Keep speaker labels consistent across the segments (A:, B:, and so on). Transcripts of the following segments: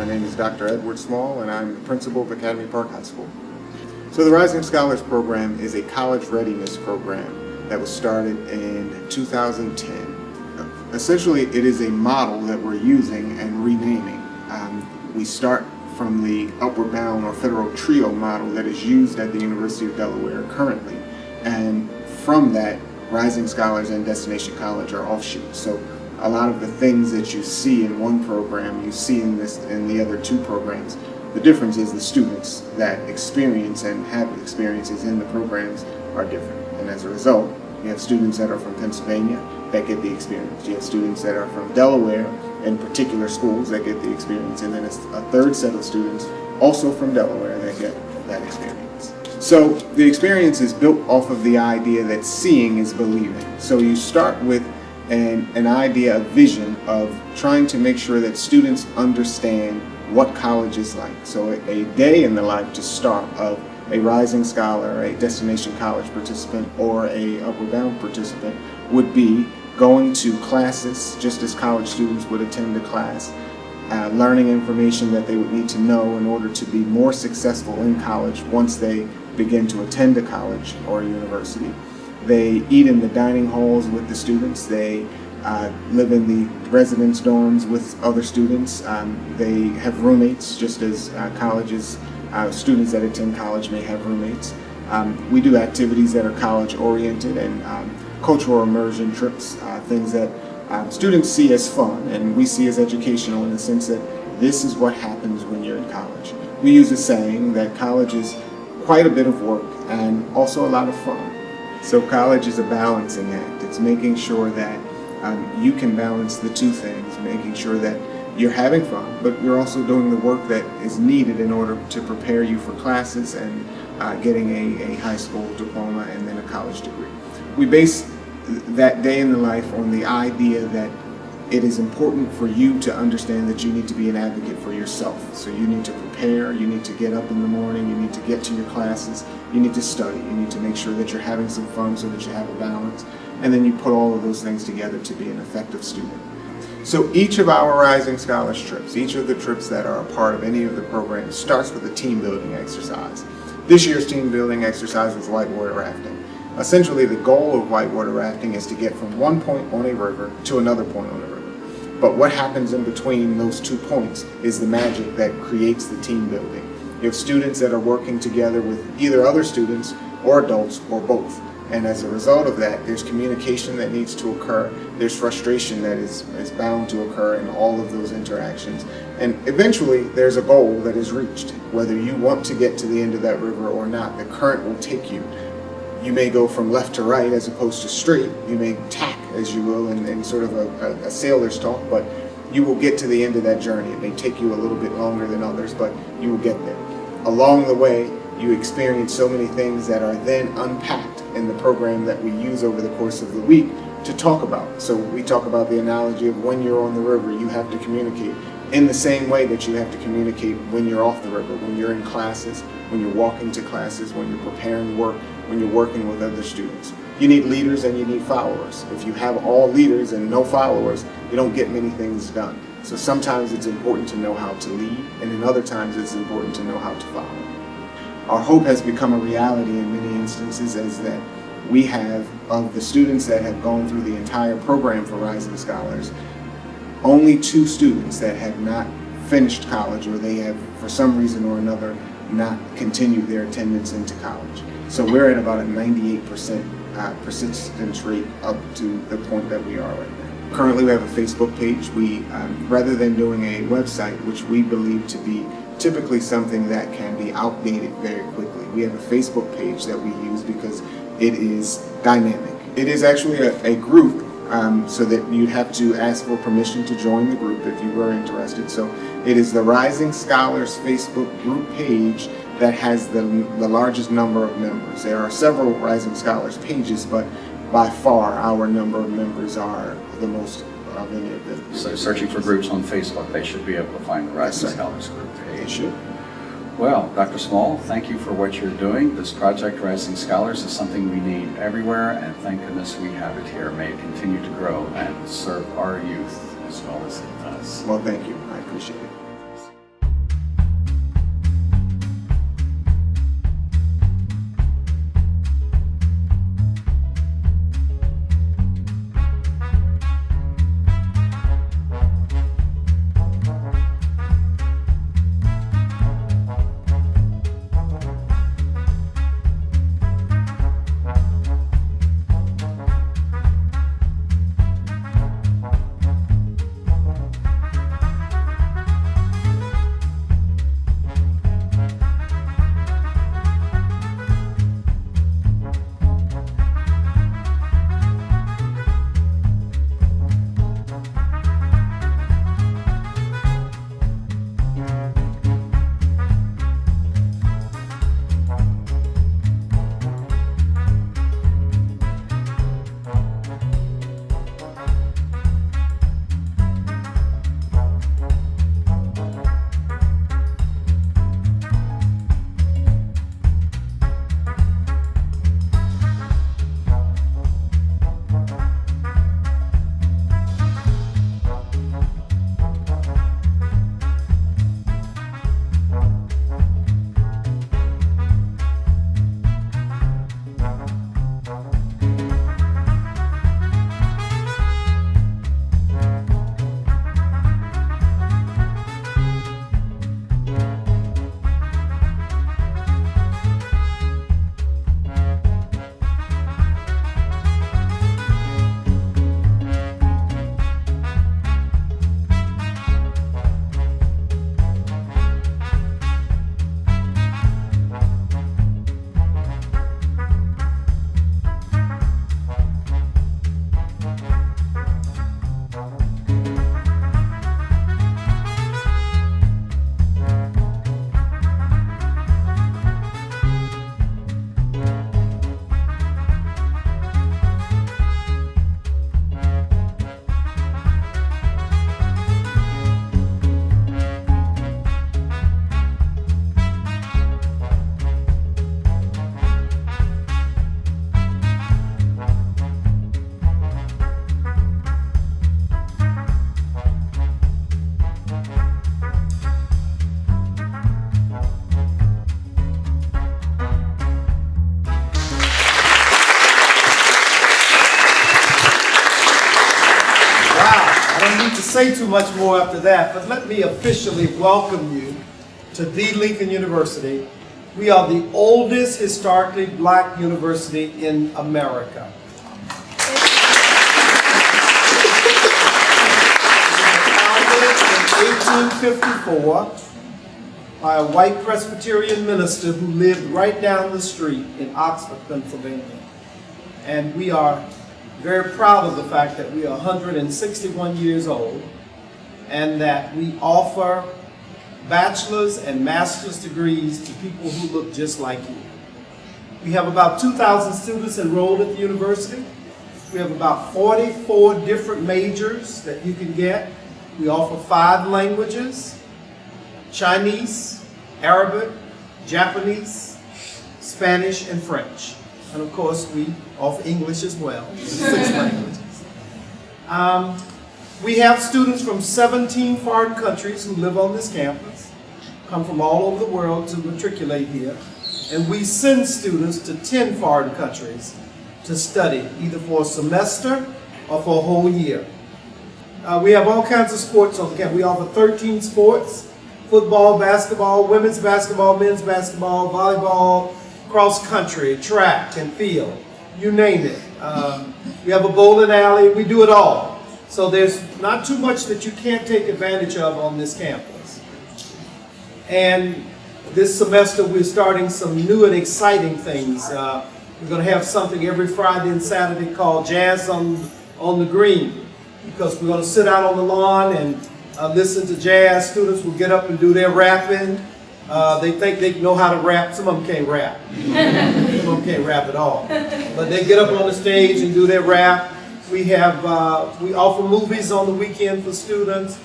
A: My name is Dr. Edward Small, and I'm the principal of Academy Park High School. So the Rising Scholars Program is a college readiness program that was started in 2010. Essentially, it is a model that we're using and renaming. We start from the Upward Bound or Federal Trio model that is used at the University of Delaware currently. And from that, Rising Scholars and Destination College are offshoots. So a lot of the things that you see in one program, you see in the other two programs. The difference is the students that experience and have experiences in the programs are different. And as a result, you have students that are from Pennsylvania that get the experience. You have students that are from Delaware in particular schools that get the experience. And then a third set of students also from Delaware that get that experience. So the experience is built off of the idea that seeing is believing. So you start with an idea, a vision of trying to make sure that students understand what college is like. So a day in the life to start of a Rising Scholar, a Destination College participant, or a Upward Bound participant would be going to classes just as college students would attend a class, learning information that they would need to know in order to be more successful in college once they begin to attend a college or a university. They eat in the dining halls with the students. They live in the residence dorms with other students. They have roommates, just as colleges, students that attend college may have roommates. We do activities that are college oriented and cultural immersion trips, things that students see as fun and we see as educational in the sense that this is what happens when you're in college. We use a saying that college is quite a bit of work and also a lot of fun. So college is a balancing act. It's making sure that you can balance the two things, making sure that you're having fun, but you're also doing the work that is needed in order to prepare you for classes and getting a high school diploma and then a college degree. We base that day in the life on the idea that it is important for you to understand that you need to be an advocate for yourself. So you need to prepare, you need to get up in the morning, you need to get to your classes, you need to study, you need to make sure that you're having some fun so that you have a balance, and then you put all of those things together to be an effective student. So each of our Rising Scholars trips, each of the trips that are a part of any of the programs starts with a team building exercise. This year's team building exercise was whitewater rafting. Essentially, the goal of whitewater rafting is to get from one point on a river to another point on a river. But what happens in between those 2 points is the magic that creates the team building. You have students that are working together with either other students or adults or both. And as a result of that, there's communication that needs to occur. There's frustration that is bound to occur in all of those interactions. And eventually, there's a goal that is reached. Whether you want to get to the end of that river or not, the current will take you. You may go from left to right as opposed to straight. You may tack, as you will, in sort of a sailor's talk, but you will get to the end of that journey. It may take you a little bit longer than others, but you will get there. Along the way, you experience so many things that are then unpacked in the program that we use over the course of the week to talk about. So we talk about the analogy of when you're on the river, you have to communicate in the same way that you have to communicate when you're off the river, when you're in classes, when you're walking to classes, when you're preparing work, when you're working with other students. You need leaders and you need followers. If you have all leaders and no followers, you don't get many things done. So sometimes it's important to know how to lead, and in other times it's important to know how to follow. Our hope has become a reality in many instances is that we have, of the students that have gone through the entire program for Rising Scholars, only 2 students that have not finished college, or they have, for some reason or another, not continued their attendance into college. So we're at about a 98% persistence rate up to the point that we are right now. Currently we have a Facebook page. We, rather than doing a website, which we believe to be typically something that can be outdated very quickly, we have a Facebook page that we use because it is dynamic. It is actually a group, so that you'd have to ask for permission to join the group if you were interested. So it is the Rising Scholars Facebook group page that has the largest number of members. There are several Rising Scholars pages, but by far our number of members are the most of any of them.
B: So searching for groups on Facebook, they should be able to find the Rising Scholars group page.
A: They should.
B: Well, Dr. Small, thank you for what you're doing. This project, Rising Scholars, is something we need everywhere, and thank goodness we have it here. May it continue to grow and serve our youth as well as it does.
A: Well, thank you. I appreciate it.
C: say too much more after that, but let me officially welcome you to the Lincoln University. We are the oldest historically black university in America. Founded in 1854 by a white Presbyterian minister who lived right down the street in Oxford, Pennsylvania. And we are very proud of the fact that we are 161 years old and that we offer bachelor's and master's degrees to people who look just like you. We have about 2,000 students enrolled at the university. We have about 44 different majors that you can get. We offer 5 languages: Chinese, Arabic, Japanese, Spanish, and French. And of course, we offer English as well, 6 languages. We have students from 17 foreign countries who live on this campus, come from all over the world to matriculate here. And we send students to 10 foreign countries to study, either for a semester or for a whole year. We have all kinds of sports on the campus. We offer 13 sports: football, basketball, women's basketball, men's basketball, volleyball, cross country, track and field, you name it. We have a bowling alley, we do it all. So there's not too much that you can't take advantage of on this campus. And this semester we're starting some new and exciting things. We're going to have something every Friday and Saturday called Jazz on the Green, because we're going to sit out on the lawn and listen to jazz. Students will get up and do their rapping. They think they know how to rap. Some of them can't rap. Some of them can't rap at all. But they get up on the stage and do their rap. We offer movies on the weekend for students.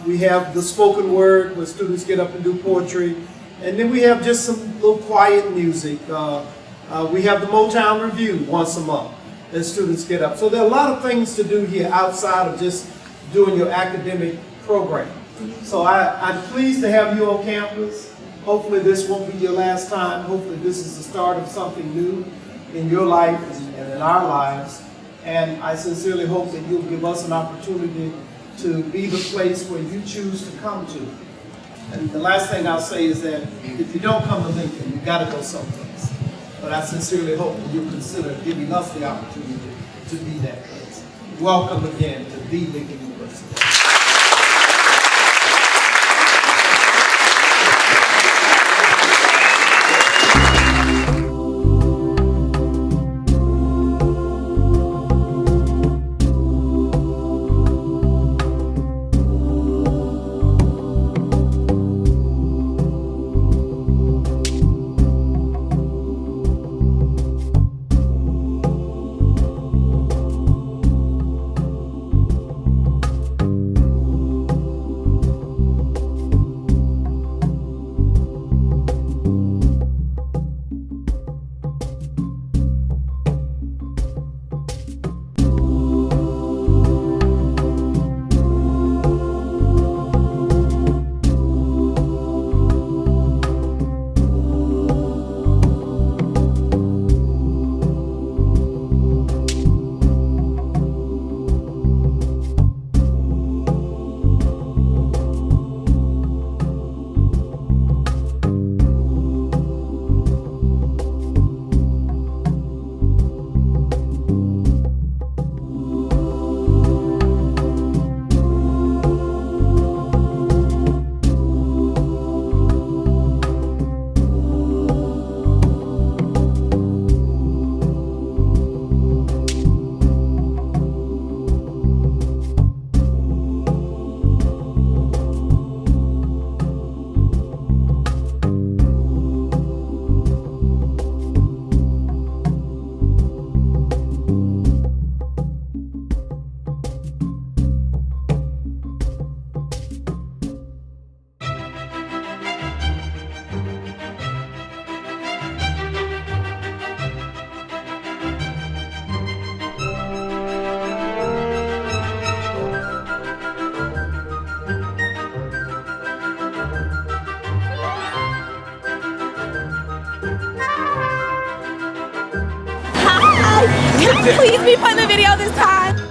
C: We have the spoken word where students get up and do poetry. And then we have just some little quiet music. We have the Motown Review once a month that students get up. So there are a lot of things to do here outside of just doing your academic program. So I'm pleased to have you on campus. Hopefully this won't be your last time. Hopefully this is the start of something new in your life and in our lives. And I sincerely hope that you'll give us an opportunity to be the place where you choose to come to. And the last thing I'll say is that if you don't come to Lincoln, you've got to go someplace. But I sincerely hope that you'll consider giving us the opportunity to be that place. Welcome again to the Lincoln University.
D: Please be put in the video this time.